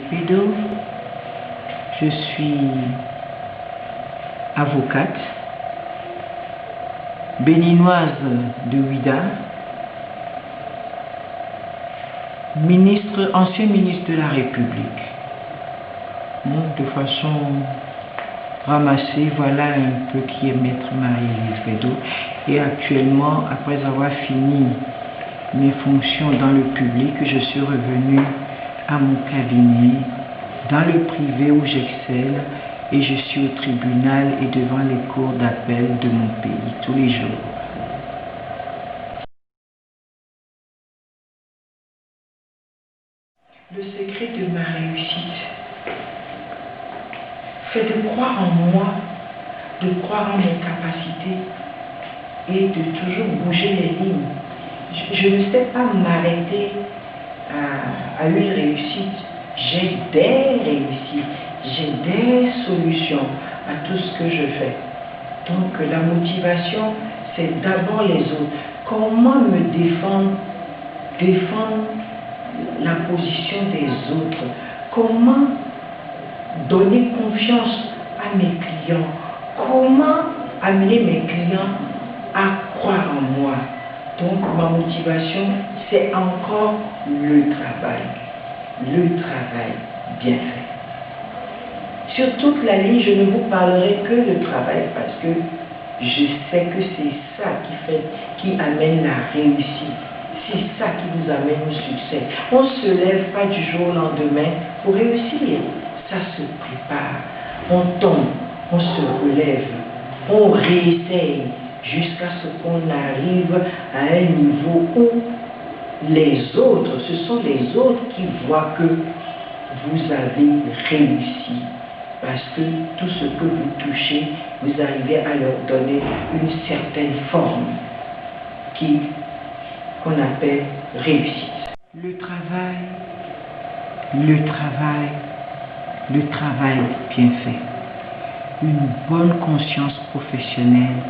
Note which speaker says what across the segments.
Speaker 1: Fédo. Je suis avocate, béninoise de Ouidah, ancien ministre de la République. De façon ramassée, voilà un peu qui est Maître Marie-Élise Fédo. Et actuellement, après avoir fini mes fonctions dans le public, je suis revenue à mon cabinet, dans le privé où j'excelle, et je suis au tribunal et devant les cours d'appel de mon pays tous les jours. Le secret de ma réussite, c'est de croire en moi, de croire en mes capacités et de toujours bouger les lignes. Je ne sais pas m'arrêter à une réussite. J'ai des réussites, j'ai des solutions à tout ce que je fais. Donc la motivation, c'est d'abord les autres. Comment me défendre la position des autres? Comment donner confiance à mes clients? Comment amener mes clients à croire en moi? Donc ma motivation, c'est encore le travail bien fait. Sur toute la ligne, je ne vous parlerai que de travail parce que je sais que c'est ça qui amène la réussite. C'est ça qui nous amène au succès. On ne se lève pas du jour au lendemain pour réussir. Ça se prépare. On tombe, on se relève, on réessaye jusqu'à ce qu'on arrive à un niveau où ce sont les autres qui voient que vous avez réussi. Parce que tout ce que vous touchez, vous arrivez à leur donner une certaine forme qu'on appelle réussite. Le travail bien fait, une bonne conscience professionnelle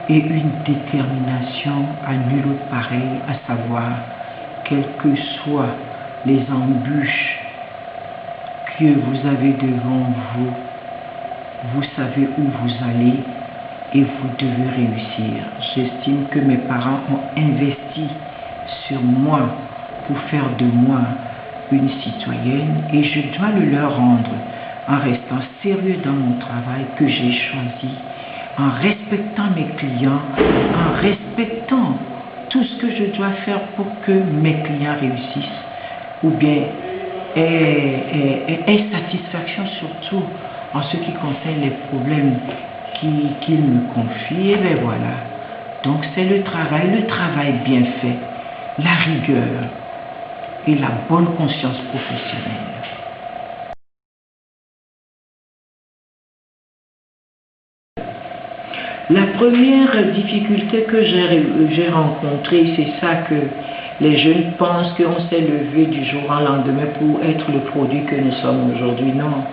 Speaker 1: et une détermination à nul autre pareil, à savoir, quelles que soient les embûches que vous avez devant vous, vous savez où vous allez et vous devez réussir. J'estime que mes parents ont investi sur moi pour faire de moi une citoyenne et je dois le leur rendre en restant sérieux dans mon travail que j'ai choisi, en respectant mes clients, en respectant tout ce que je dois faire pour que mes clients réussissent ou bien aient satisfaction surtout en ce qui concerne les problèmes qu'ils me confient. Et bien voilà, donc c'est le travail bien fait, la rigueur et la bonne conscience professionnelle. La première difficulté que j'ai rencontrée, c'est ça que les jeunes pensent qu'on s'est levé du jour au lendemain pour être le produit que nous sommes aujourd'hui. Non.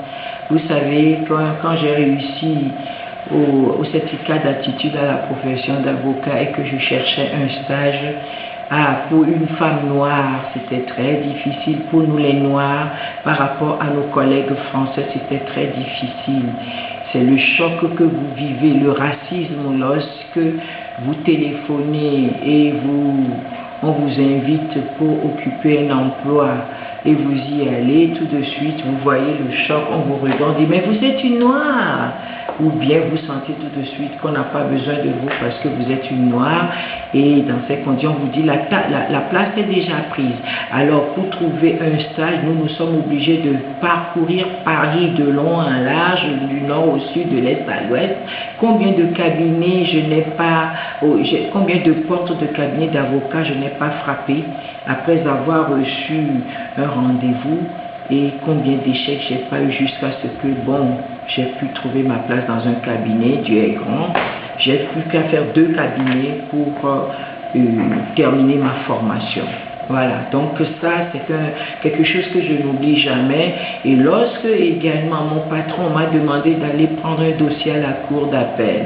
Speaker 1: Vous savez, quand j'ai réussi au certificat d'aptitude à la profession d'avocat et que je cherchais un stage, pour une femme noire, c'était très difficile. Pour nous les noirs, par rapport à nos collègues français, c'était très difficile. C'est le choc que vous vivez, le racisme, lorsque vous téléphonez et on vous invite pour occuper un emploi et vous y allez, tout de suite, vous voyez le choc, on vous regarde, dit, mais vous êtes une noire. Ou bien vous sentez tout de suite qu'on n'a pas besoin de vous parce que vous êtes une noire et dans ces conditions, on vous dit la place est déjà prise. Alors pour trouver un stage, nous sommes obligés de parcourir Paris de long en large, du nord au sud, de l'est à l'ouest. Combien de cabinets je n'ai pas, combien de portes de cabinets d'avocats je n'ai pas frappé après avoir reçu un rendez-vous. Et combien d'échecs j'ai pas eu jusqu'à ce que, j'ai pu trouver ma place dans un cabinet, Dieu est grand. J'ai plus qu'à faire 2 cabinets pour terminer ma formation. Voilà, donc ça c'est quelque chose que je n'oublie jamais. Et lorsque également mon patron m'a demandé d'aller prendre un dossier à la cour d'appel,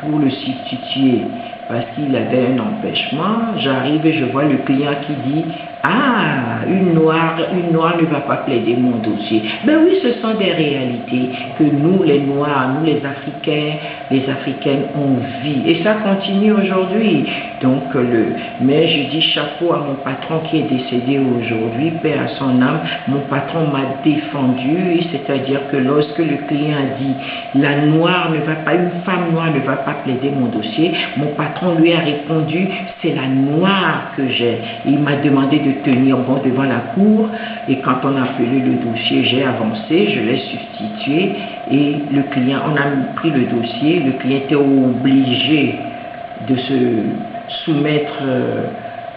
Speaker 1: pour le substituer, parce qu'il avait un empêchement, j'arrive et je vois le client qui dit Ah, une noire ne va pas plaider mon dossier. Ben oui, ce sont des réalités que nous, les Noirs, nous, les Africains, les Africaines, on vit. Et ça continue aujourd'hui. Donc, mais je dis chapeau à mon patron qui est décédé aujourd'hui, paix à son âme. Mon patron m'a défendu, c'est-à-dire que lorsque le client a dit, la noire ne va pas, une femme noire ne va pas plaider mon dossier, mon patron lui a répondu, c'est la noire que j'ai. Il m'a demandé de tenir bon devant la cour et quand on a appelé le dossier, j'ai avancé, je l'ai substitué et le client, on a pris le dossier, le client était obligé de se soumettre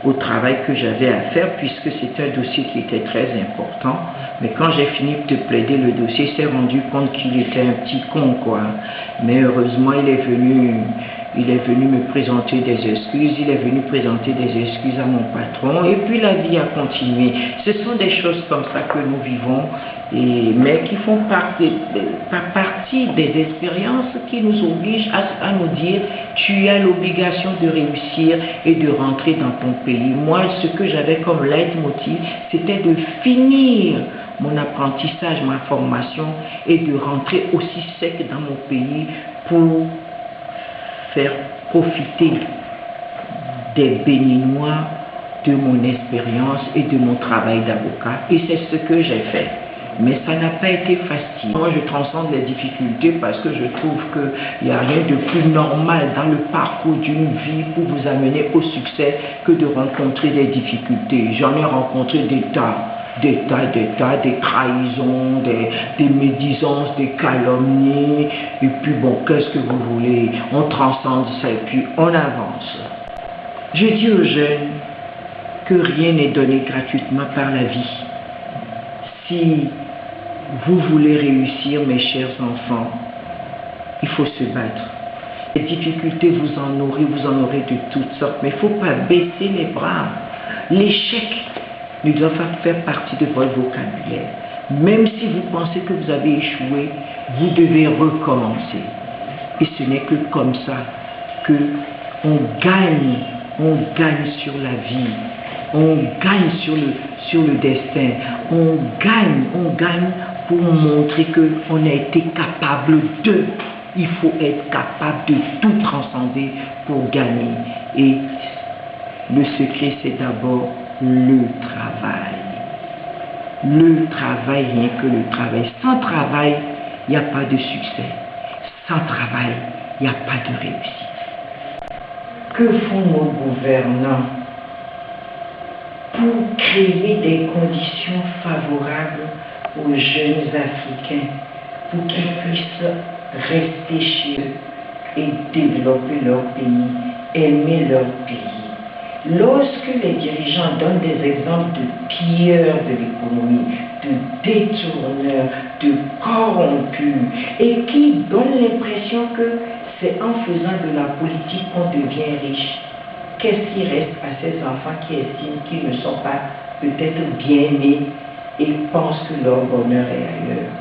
Speaker 1: au travail que j'avais à faire puisque c'était un dossier qui était très important. Mais quand j'ai fini de plaider le dossier, il s'est rendu compte qu'il était un petit con, quoi. Mais heureusement, il est venu me présenter des excuses, il est venu présenter des excuses à mon patron et puis la vie a continué. Ce sont des choses comme ça que nous vivons, mais qui font partie des expériences qui nous obligent à nous dire tu as l'obligation de réussir et de rentrer dans ton pays. Moi, ce que j'avais comme leitmotiv, c'était de finir mon apprentissage, ma formation et de rentrer aussi sec dans mon pays pour faire profiter des Béninois de mon expérience et de mon travail d'avocat. Et c'est ce que j'ai fait. Mais ça n'a pas été facile. Moi, je transcende les difficultés parce que je trouve qu'il n'y a rien de plus normal dans le parcours d'une vie pour vous amener au succès que de rencontrer des difficultés. J'en ai rencontré des trahisons, des médisances, des calomnies, et puis bon, qu'est-ce que vous voulez? On transcende ça et puis on avance. Je dis aux jeunes que rien n'est donné gratuitement par la vie. Si vous voulez réussir, mes chers enfants, il faut se battre. Les difficultés, vous en aurez de toutes sortes, mais il ne faut pas baisser les bras. L'échec ne doit pas faire partie de votre vocabulaire. Même si vous pensez que vous avez échoué, vous devez recommencer. Et ce n'est que comme ça que on gagne sur la vie, on gagne sur le destin, on gagne pour montrer qu'on a été capable de. Il faut être capable de tout transcender pour gagner. Et le secret, c'est d'abord le travail. Le travail, rien que le travail. Sans travail, il n'y a pas de succès. Sans travail, il n'y a pas de réussite. Que font nos gouvernants pour créer des conditions favorables aux jeunes Africains pour qu'ils puissent rester chez eux et développer leur pays, aimer leur pays? Lorsque les dirigeants donnent des exemples de pilleurs de l'économie, de détourneurs, de corrompus, et qui donnent l'impression que c'est en faisant de la politique qu'on devient riche, qu'est-ce qui reste à ces enfants qui estiment qu'ils ne sont pas peut-être bien nés et pensent que leur bonheur est ailleurs?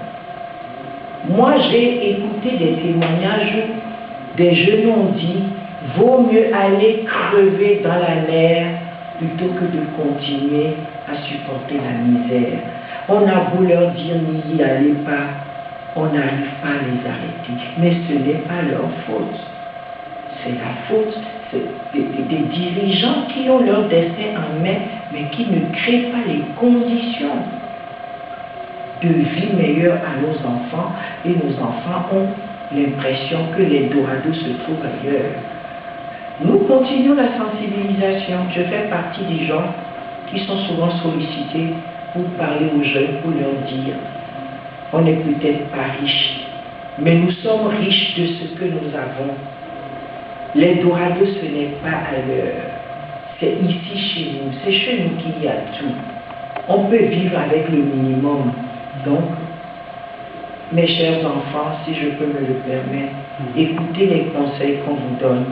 Speaker 1: Moi, j'ai écouté des témoignages où des jeunes ont dit « Vaut mieux aller crever dans la mer plutôt que de continuer à supporter la misère. » On a beau leur dire « N'y allez pas », on n'arrive pas à les arrêter. Mais ce n'est pas leur faute. C'est la faute des dirigeants qui ont leur destin en main, mais qui ne créent pas les conditions de vie meilleure à nos enfants. Et nos enfants ont l'impression que l'Eldorado se trouve ailleurs. Nous continuons la sensibilisation. Je fais partie des gens qui sont souvent sollicités pour parler aux jeunes, pour leur dire on n'est peut-être pas riche, mais nous sommes riches de ce que nous avons. L'Eldorado, ce n'est pas ailleurs. C'est ici chez nous. C'est chez nous qu'il y a tout. On peut vivre avec le minimum. Donc, mes chers enfants, si je peux me le permettre, écoutez les conseils qu'on vous donne.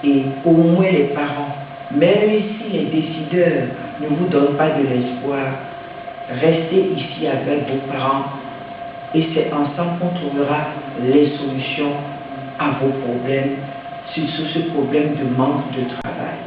Speaker 1: Et au moins les parents, même si les décideurs ne vous donnent pas de l'espoir, restez ici avec vos parents et c'est ensemble qu'on trouvera les solutions à vos problèmes, sur ce problème de manque de travail.